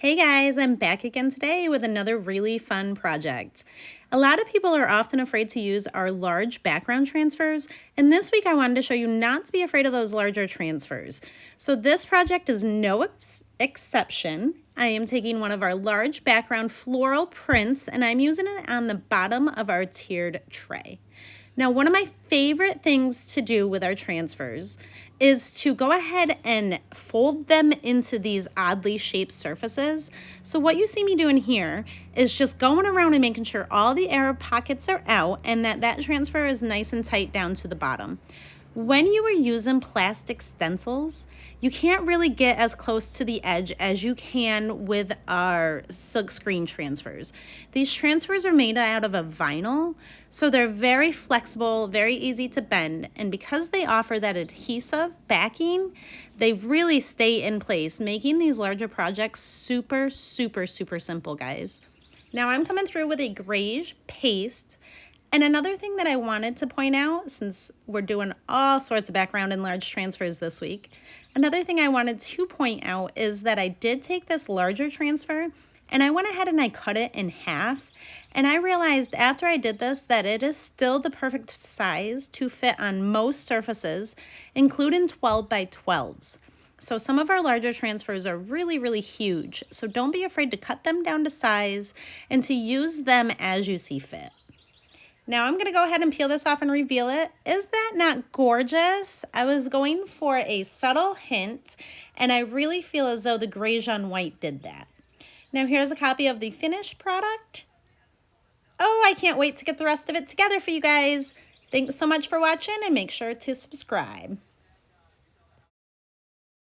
Hey guys, I'm back again today with another really fun project. A lot of people are often afraid to use our large background transfers, and this week I wanted to show you not to be afraid of those larger transfers. So this project is no exception. I am taking one of our large background floral prints and I'm using it on the bottom of our tiered tray. Now, one of my favorite things to do with our transfers is to go ahead and fold them into these oddly shaped surfaces. So what you see me doing here is just going around and making sure all the air pockets are out and that transfer is nice and tight down to the bottom. When you are using plastic stencils, you can't really get as close to the edge as you can with our silkscreen transfers. These transfers are made out of a vinyl, so they're very flexible, very easy to bend, and because they offer that adhesive backing, they really stay in place, making these larger projects super simple, guys. Now I'm coming through with a grayish paste. And another thing that I wanted to point out, since we're doing all sorts of background and large transfers this week, another thing I wanted to point out is that I did take this larger transfer and I went ahead and I cut it in half. And I realized after I did this that it is still the perfect size to fit on most surfaces, including 12 by 12s. So some of our larger transfers are really huge. So don't be afraid to cut them down to size and to use them as you see fit. Now I'm going to go ahead and peel this off and reveal it. Is that not gorgeous? I was going for a subtle hint, and I really feel as though the grayish on white did that. Now here's a copy of the finished product. Oh, I can't wait to get the rest of it together for you guys. Thanks so much for watching, and make sure to subscribe.